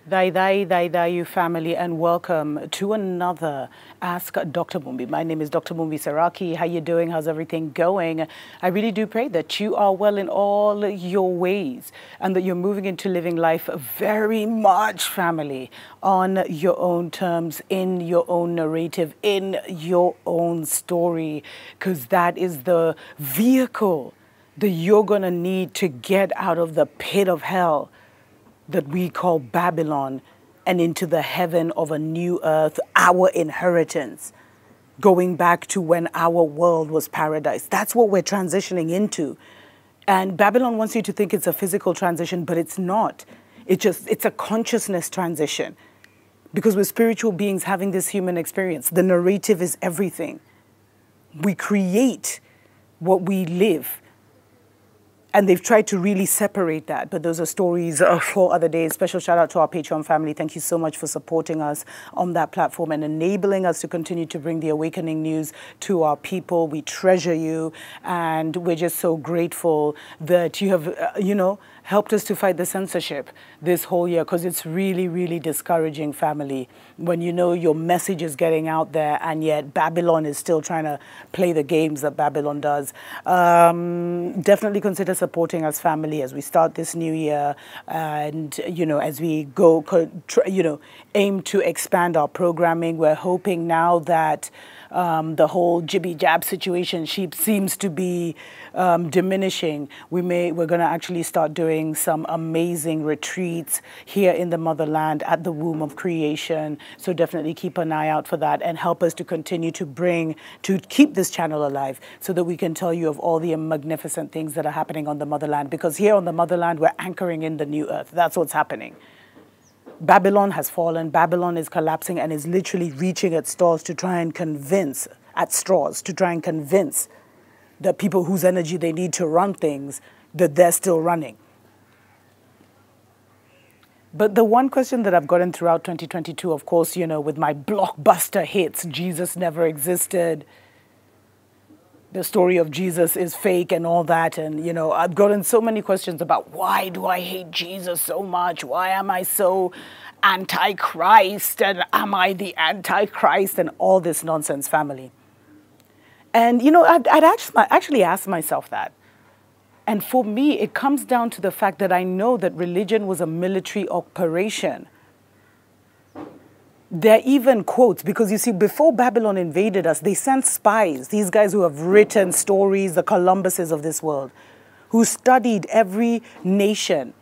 Dai, you family, and welcome to another Ask Dr. Mumbi. My name is Dr. Mumbi Saraki. How you doing? How's everything going? I really do pray that you are well in all your ways and that you're moving into living life very much, family, on your own terms, in your own narrative, in your own story, because that is the vehicle that you're going to need to get out of the pit of hell that we call Babylon and into the heaven of a new earth, our inheritance, going back to when our world was paradise. That's what we're transitioning into. And Babylon wants you to think it's a physical transition, but it's not. It's a consciousness transition, because we're spiritual beings having this human experience. The narrative is everything. We create what we live. And they've tried to really separate that, but those are stories for other days. Special shout out to our Patreon family. Thank you so much for supporting us on that platform and enabling us to continue to bring the awakening news to our people. We treasure you, and we're just so grateful that you have, helped us to fight the censorship this whole year, because it's really, really discouraging, family, when you know your message is getting out there and yet Babylon is still trying to play the games that Babylon does. Definitely consider supporting us, family, as we start this new year, and as we go aim to expand our programming. We're hoping now that the whole jibby jab situation seems to be diminishing. We're going to actually start doing some amazing retreats here in the motherland at the womb of creation. So definitely keep an eye out for that and help us to continue to keep this channel alive, so that we can tell you of all the magnificent things that are happening on the motherland. Because here on the motherland, we're anchoring in the new earth. That's what's happening. Babylon has fallen. Babylon is collapsing and is literally reaching at straws to try and convince the people whose energy they need to run things, that they're still running. But the one question that I've gotten throughout 2022, of course, with my blockbuster hits, Jesus never existed, the story of Jesus is fake and all that. And, I've gotten so many questions about, why do I hate Jesus so much? Why am I so anti-Christ? And am I the anti-Christ? And all this nonsense, family. And, I'd actually asked myself that. And for me, it comes down to the fact that I know that religion was a military operation. There are even quotes, because you see, before Babylon invaded us, they sent spies, these guys who have written stories, the Columbuses of this world, who studied every nation.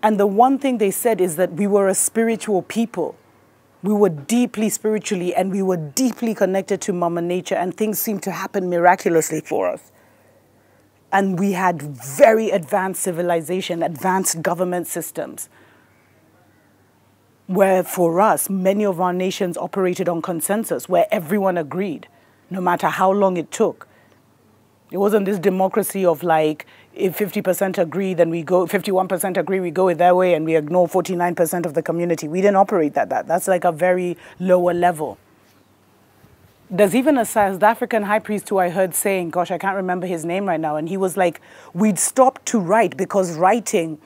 And the one thing they said is that we were a spiritual people. We were deeply spiritually, and we were deeply connected to Mama Nature, and things seemed to happen miraculously for us. And we had very advanced civilization, advanced government systems, where for us, many of our nations operated on consensus, where everyone agreed, no matter how long it took. It wasn't this democracy of like, if 50% agree, then we go, 51% agree, we go their way, and we ignore 49% of the community. We didn't operate that. That's like a very lower level. There's even a South African high priest who I heard saying, gosh, I can't remember his name right now, and he was like, we'd stopped to write because writing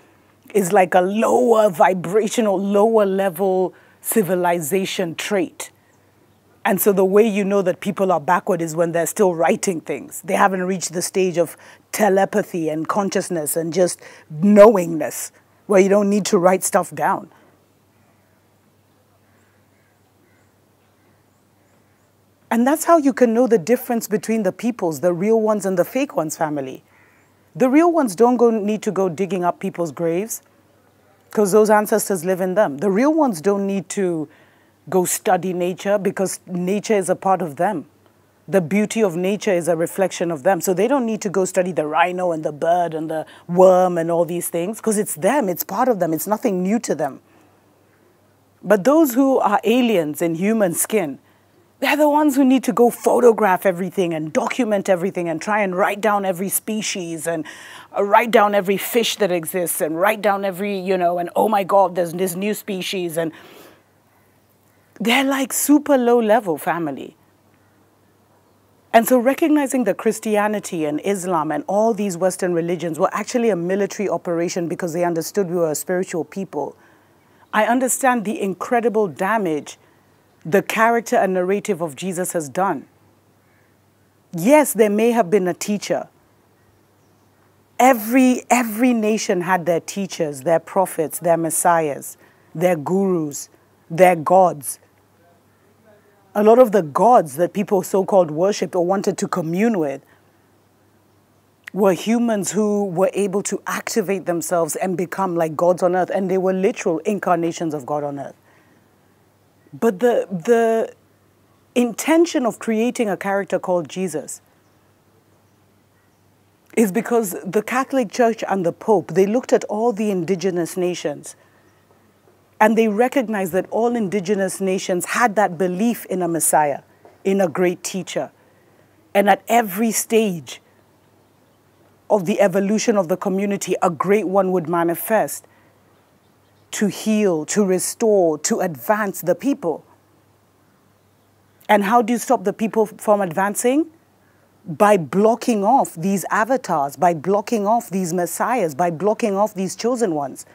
is like a lower vibrational, lower level civilization trait. And so the way you know that people are backward is when they're still writing things. They haven't reached the stage of telepathy and consciousness and just knowingness, where you don't need to write stuff down. And that's how you can know the difference between the peoples, the real ones and the fake ones, family. The real ones don't need to go digging up people's graves, because those ancestors live in them. The real ones don't need to go study nature, because nature is a part of them. The beauty of nature is a reflection of them. So they don't need to go study the rhino and the bird and the worm and all these things, because it's them, it's part of them, it's nothing new to them. But those who are aliens in human skin, they're the ones who need to go photograph everything and document everything and try and write down every species and write down every fish that exists and write down every, and oh my God, there's this new species. And they're like super low level, family. And so recognizing that Christianity and Islam and all these Western religions were actually a military operation because they understood we were a spiritual people, I understand the incredible damage the character and narrative of Jesus has done. Yes, there may have been a teacher. Every nation had their teachers, their prophets, their messiahs, their gurus, their gods. A lot of the gods that people so-called worshipped or wanted to commune with were humans who were able to activate themselves and become like gods on earth, and they were literal incarnations of God on earth. But the intention of creating a character called Jesus is because the Catholic Church and the Pope, they looked at all the indigenous nations and they recognized that all indigenous nations had that belief in a Messiah, in a great teacher. And at every stage of the evolution of the community, a great one would manifest to heal, to restore, to advance the people. And how do you stop the people from advancing? By blocking off these avatars, by blocking off these messiahs, by blocking off these chosen ones,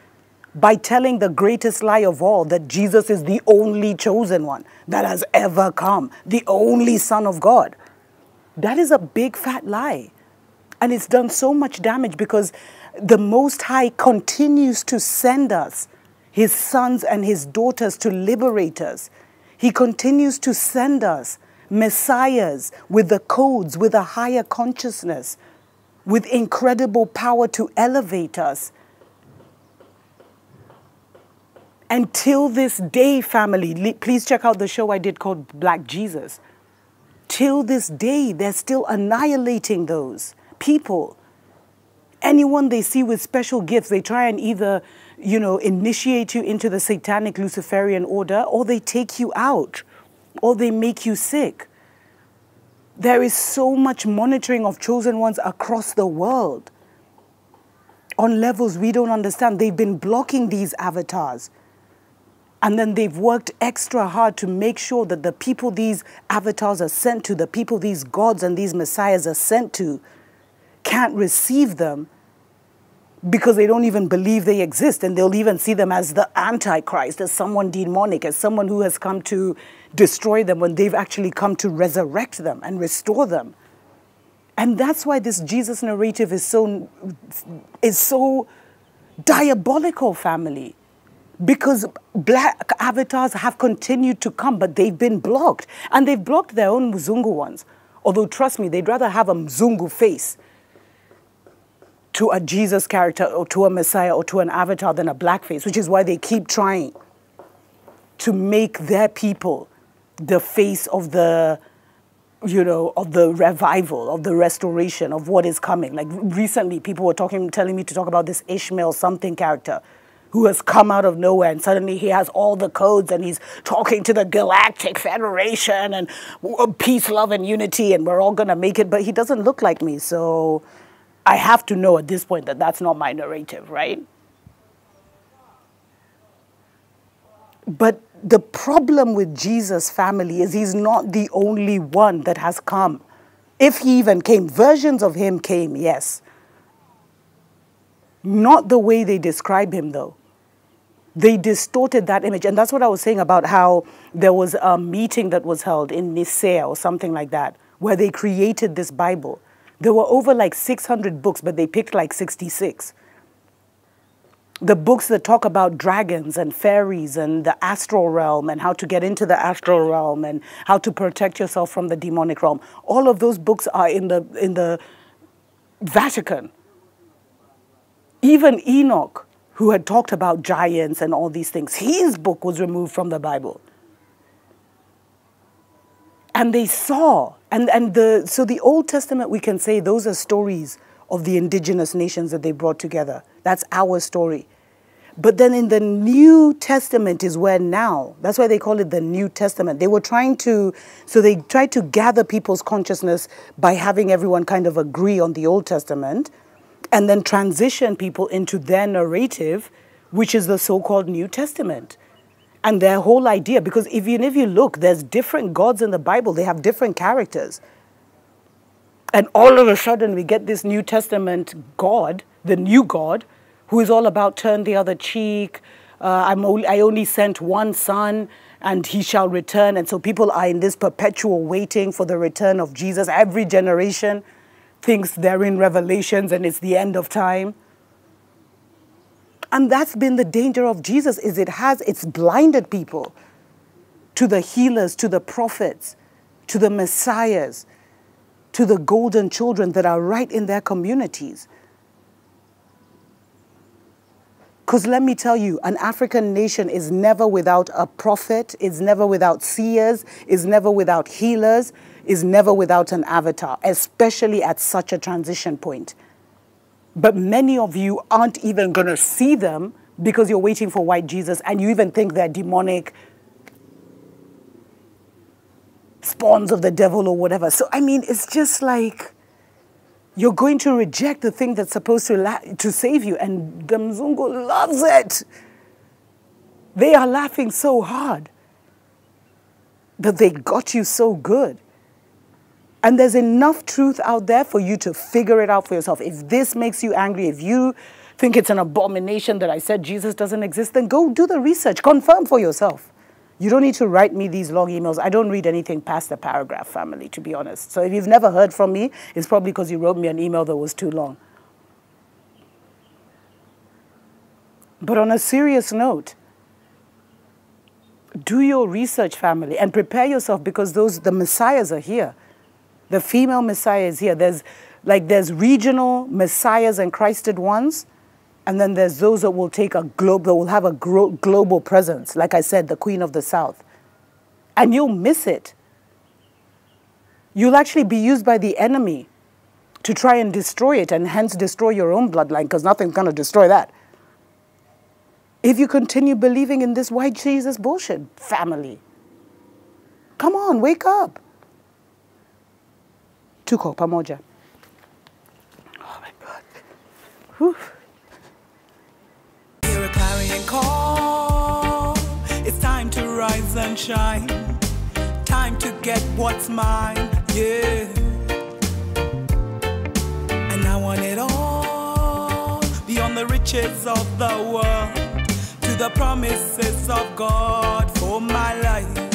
by telling the greatest lie of all, that Jesus is the only chosen one that has ever come, the only Son of God. That is a big fat lie. And it's done so much damage because the Most High continues to send us, his sons and his daughters, to liberate us. He continues to send us messiahs with the codes, with a higher consciousness, with incredible power to elevate us. Until this day, family, please check out the show I did called Black Jesus. Till this day, they're still annihilating those people. Anyone they see with special gifts, they try and either, initiate you into the satanic Luciferian order, or they take you out, or they make you sick. There is so much monitoring of chosen ones across the world on levels we don't understand. They've been blocking these avatars. And then they've worked extra hard to make sure that the people these avatars are sent to, the people these gods and these messiahs are sent to, can't receive them because they don't even believe they exist. And they'll even see them as the Antichrist, as someone demonic, as someone who has come to destroy them when they've actually come to resurrect them and restore them. And that's why this Jesus narrative is so diabolical, family. Because black avatars have continued to come, but they've been blocked. And they've blocked their own Mzungu ones. Although, trust me, they'd rather have a Mzungu face to a Jesus character or to a Messiah or to an avatar than a black face, which is why they keep trying to make their people the face of the, of the revival, of the restoration, of what is coming. Like recently, people were telling me to talk about this Ishmael something character who has come out of nowhere, and suddenly he has all the codes and he's talking to the Galactic Federation and peace, love, and unity, and we're all going to make it. But he doesn't look like me, so I have to know at this point that that's not my narrative, right? But the problem with Jesus' family is he's not the only one that has come. If he even came, versions of him came, yes. Not the way they describe him, though. They distorted that image. And that's what I was saying about how there was a meeting that was held in Nicaea or something like that, where they created this Bible. There were over like 600 books, but they picked like 66. The books that talk about dragons and fairies and the astral realm and how to get into the astral realm and how to protect yourself from the demonic realm. All of those books are in the Vatican. Even Enoch, who had talked about giants and all these things, his book was removed from the Bible. And they saw, so the Old Testament, we can say those are stories of the indigenous nations that they brought together. That's our story. But then in the New Testament is where now, that's why they call it the New Testament. They tried to gather people's consciousness by having everyone kind of agree on the Old Testament and then transition people into their narrative, which is the so-called New Testament. And their whole idea, because even if you look, there's different gods in the Bible. They have different characters. And all of a sudden, we get this New Testament God, the new God, who is all about turn the other cheek, I only sent one son and he shall return. And so people are in this perpetual waiting for the return of Jesus. Every generation thinks they're in Revelations and it's the end of time. And that's been the danger of Jesus, is it's blinded people to the healers, to the prophets, to the messiahs, to the golden children that are right in their communities. Because let me tell you, an African nation is never without a prophet, is never without seers, is never without healers, is never without an avatar, especially at such a transition point. But many of you aren't even going to see them because you're waiting for white Jesus and you even think they're demonic spawns of the devil or whatever. So, I mean, it's just like you're going to reject the thing that's supposed to save you. And the Mzungu loves it. They are laughing so hard that they got you so good. And there's enough truth out there for you to figure it out for yourself. If this makes you angry, if you think it's an abomination that I said Jesus doesn't exist, then go do the research. Confirm for yourself. You don't need to write me these long emails. I don't read anything past the paragraph, family, to be honest. So if you've never heard from me, it's probably because you wrote me an email that was too long. But on a serious note, do your research, family, and prepare yourself because the messiahs are here. The female messiah is here. There's regional messiahs and Christed ones, and then there's those that will take that will have a global presence. Like I said, the Queen of the South. And you'll miss it. You'll actually be used by the enemy to try and destroy it and hence destroy your own bloodline because nothing's going to destroy that. If you continue believing in this white Jesus bullshit, family. Come on, wake up. Tuko pamoja. Oh my God. Whew. Hear a clarion call. It's time to rise and shine. Time to get what's mine. Yeah. And I want it all. Beyond the riches of the world. To the promises of God for my life.